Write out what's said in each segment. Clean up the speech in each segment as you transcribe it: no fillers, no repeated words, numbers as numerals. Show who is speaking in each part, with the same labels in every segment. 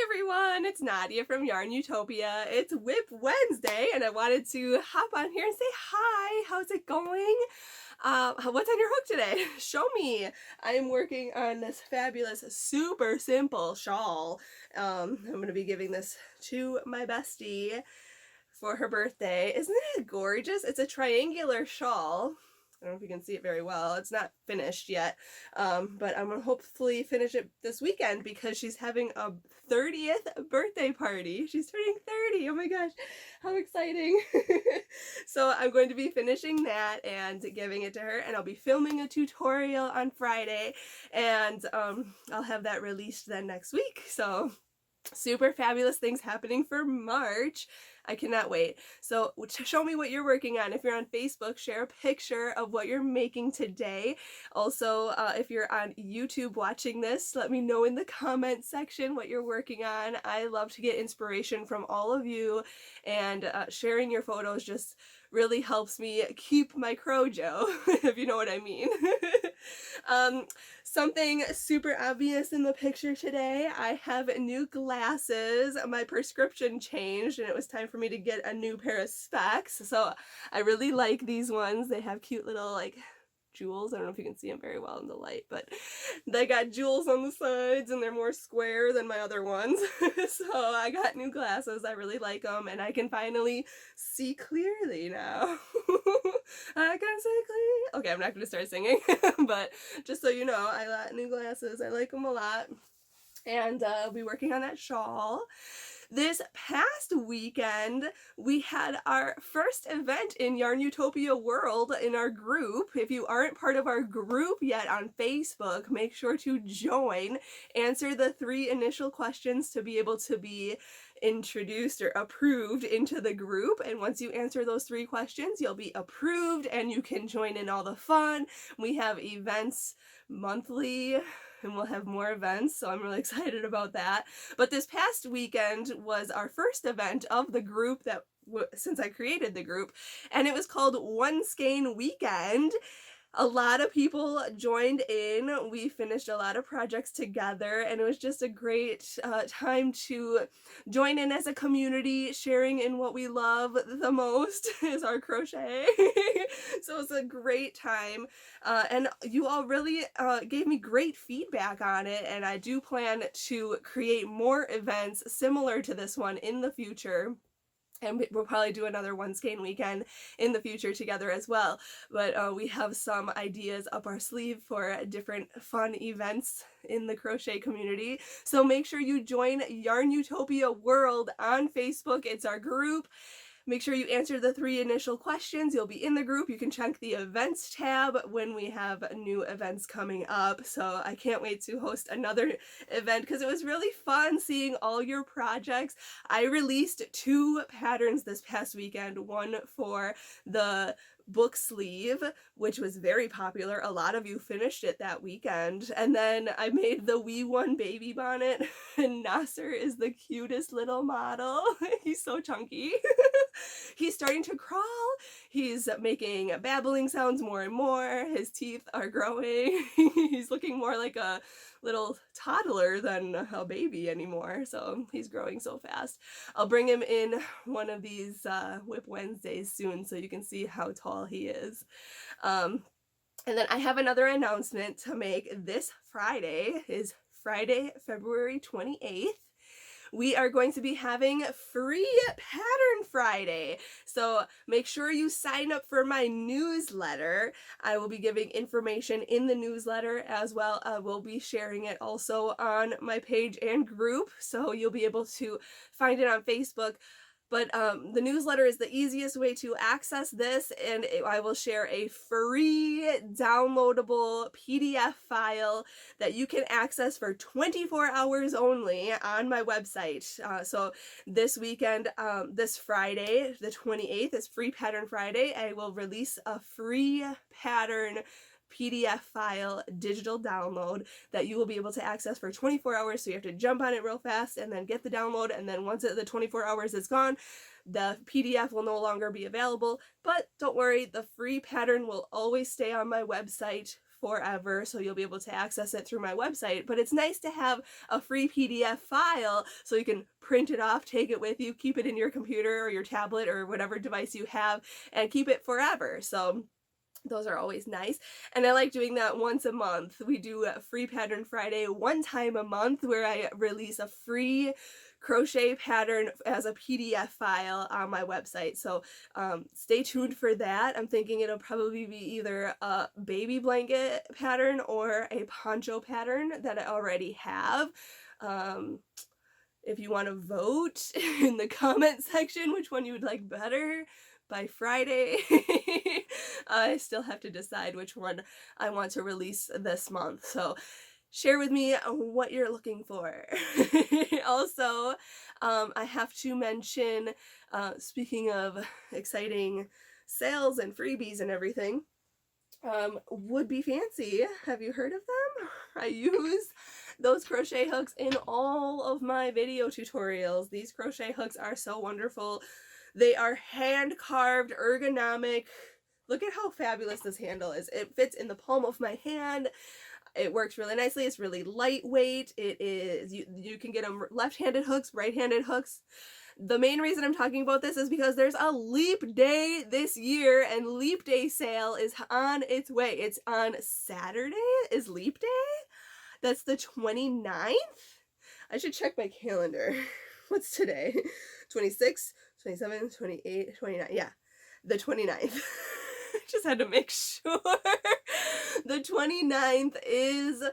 Speaker 1: everyone, it's Nadia from YARNutopia. It's WIP Wednesday and I wanted to hop on here and say hi. How's it going? What's on your hook today? Show me. I am working on this fabulous, super simple shawl. I'm going to be giving this to my bestie for her birthday. Isn't it gorgeous? It's a triangular shawl. I don't know if you can see it very well. It's not finished yet, but I'm going to hopefully finish it this weekend because she's having a 30th birthday party. She's turning 30. Oh my gosh, how exciting. So I'm going to be finishing that and giving it to her, and I'll be filming a tutorial on Friday, and I'll have that released then next week. So super fabulous things happening for March. I cannot wait. So show me what you're working on. If you're on Facebook, share a picture of what you're making today. Also, if you're on YouTube watching this, let me know in the comment section what you're working on. I love to get inspiration from all of you, and sharing your photos just really helps me keep my crojo, if you know what I mean. Something super obvious in the picture today, I have new glasses. My prescription changed and it was time for me to get a new pair of specs. So I really like these ones. They have cute little like jewels. I don't know if you can see them very well in the light, but they got jewels on the sides and they're more square than my other ones. So I got new glasses. I really like them and I can finally see clearly now. I can see clearly. Okay, I'm not going to start singing, but just so you know, I got new glasses. I like them a lot. And I'll be working on that shawl. This past weekend, we had our first event in YARNutopia World in our group. If you aren't part of our group yet on Facebook, make sure to join. Answer the 3 initial questions to be able to be introduced or approved into the group, and once you answer those 3 questions, you'll be approved and you can join in all the fun. We have events monthly and we'll have more events, so I'm really excited about that. But this past weekend was our first event of the group that since I created the group, and it was called One Skein Weekend. A lot of people joined in. We finished a lot of projects together, and it was just a great time to join in as a community, sharing in what we love the most is our crochet. So it's a great time, and you all really gave me great feedback on it, and I do plan to create more events similar to this one in the future. And we'll probably do another One Skein Weekend in the future together as well. But we have some ideas up our sleeve for different fun events in the crochet community. So make sure you join YARNutopia World on Facebook. It's our group. Make sure you answer the 3 initial questions. You'll be in the group. You can check the events tab when we have new events coming up. So I can't wait to host another event because it was really fun seeing all your projects. I released 2 patterns this past weekend, one for the book sleeve, which was very popular. A lot of you finished it that weekend. And then I made the Wee One baby bonnet, and Nasser is the cutest little model. He's so chunky. He's starting to crawl. He's making babbling sounds more and more. His teeth are growing. He's looking more like a little toddler than a baby anymore, so he's growing so fast. I'll bring him in one of these WIP Wednesdays soon so you can see how tall he is. And then I have another announcement to make. This Friday is Friday, February 28th. We are going to be having free Pattern Friday. So make sure you sign up for my newsletter. I will be giving information in the newsletter as well. I will be sharing it also on my page and group, so you'll be able to find it on Facebook. But the newsletter is the easiest way to access this, and I will share a free downloadable PDF file that you can access for 24 hours only on my website. So this weekend, this Friday, the 28th, is Free Pattern Friday. I will release a free pattern PDF file digital download that you will be able to access for 24 hours. So you have to jump on it real fast and then get the download, and then once the 24 hours is gone, the PDF will no longer be available. But don't worry, the free pattern will always stay on my website forever, so you'll be able to access it through my website, but it's nice to have a free PDF file so you can print it off, take it with you, keep it in your computer or your tablet or whatever device you have, and keep it forever. So those are always nice. And I like doing that once a month. We do a Free Pattern Friday one time a month where I release a free crochet pattern as a PDF file on my website. So stay tuned for that. I'm thinking it'll probably be either a baby blanket pattern or a poncho pattern that I already have. If you want to vote in the comment section which one you would like better by Friday, I still have to decide which one I want to release this month. So share with me what you're looking for. Also, I have to mention, speaking of exciting sales and freebies and everything, Would Be Fancy. Have you heard of them? I use those crochet hooks in all of my video tutorials. These crochet hooks are so wonderful. They are hand-carved, ergonomic. Look at how fabulous this handle is. It fits in the palm of my hand. It works really nicely. It's really lightweight. It is, you can get them left-handed hooks, right-handed hooks. The main reason I'm talking about this is because there's a leap day this year, and leap day sale is on its way. It's on Saturday is leap day. That's the 29th. I should check my calendar. What's today? 26, 27, 28, 29. Yeah, the 29th. Just had to make sure. The 29th is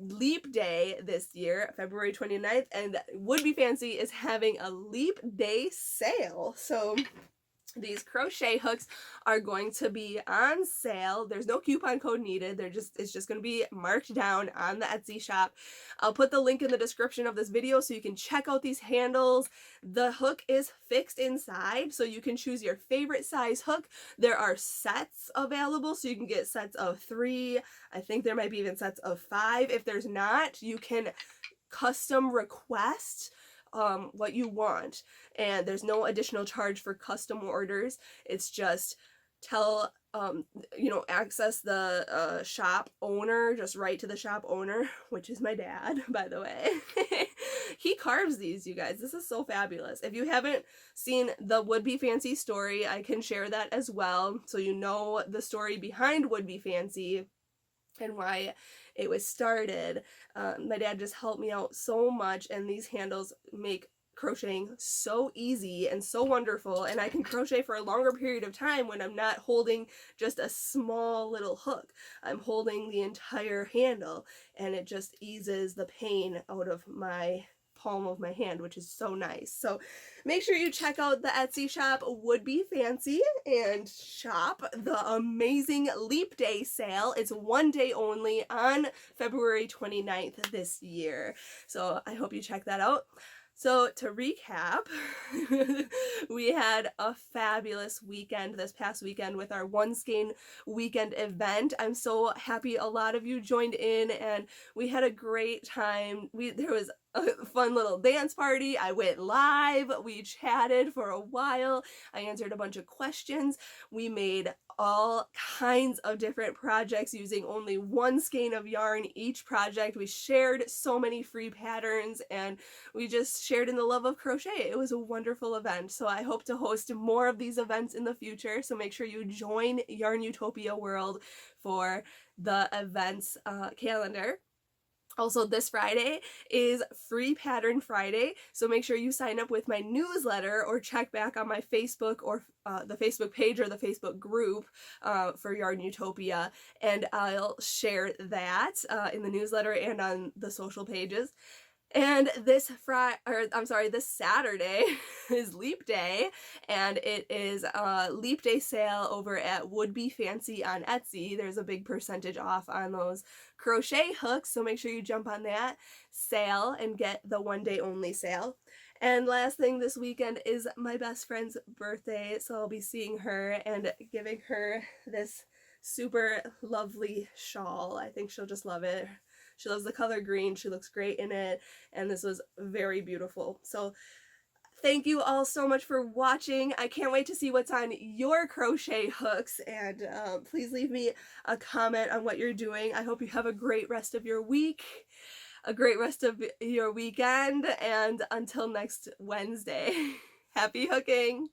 Speaker 1: leap day this year, February 29th, and Would Be Fancy is having a leap day sale. So these crochet hooks are going to be on sale. There's no coupon code needed. It's just going to be marked down on the Etsy shop. I'll put the link in the description of this video so you can check out these handles. The hook is fixed inside, so you can choose your favorite size hook. There are sets available, so you can get sets of 3. I think there might be even sets of 5. If there's not, you can custom request what you want, and there's no additional charge for custom orders. It's just tell access the shop owner, just write to the shop owner, which is my dad, by the way. He carves these, you guys. This is so fabulous. If you haven't seen the Would Be Fancy story, I can share that as well, so you know the story behind Would Be Fancy and why it was started. My dad just helped me out so much, and these handles make crocheting so easy and so wonderful, and I can crochet for a longer period of time when I'm not holding just a small little hook. I'm holding the entire handle, and it just eases the pain out of my palm of my hand, which is so nice. So make sure you check out the Etsy shop Would Be Fancy and shop the amazing Leap Day sale. It's one day only on February 29th this year. So I hope you check that out. So to recap, we had a fabulous weekend this past weekend with our One Skein weekend event. I'm so happy a lot of you joined in, and we had a great time. There was a fun little dance party. I went live. We chatted for a while. I answered a bunch of questions. We made all kinds of different projects using only one skein of yarn each project. We shared so many free patterns, and we just shared in the love of crochet. It was a wonderful event. So I hope to host more of these events in the future. So make sure you join YARNutopia World for the events calendar. Also, this Friday is Free Pattern Friday, so make sure you sign up with my newsletter or check back on my Facebook or the Facebook page or the Facebook group for YARNutopia, and I'll share that in the newsletter and on the social pages. And this Saturday is Leap Day, and it is a Leap Day sale over at Would Be Fancy on Etsy. There's a big percentage off on those crochet hooks, so make sure you jump on that sale and get the one day only sale. And last thing this weekend is my best friend's birthday, so I'll be seeing her and giving her this super lovely shawl. I think she'll just love it. She loves the color green. She looks great in it, and this was very beautiful. So Thank you all so much for watching. I can't wait to see what's on your crochet hooks, and please leave me a comment on what you're doing. I hope you have a great rest of your week, a great rest of your weekend, and until next Wednesday, happy hooking!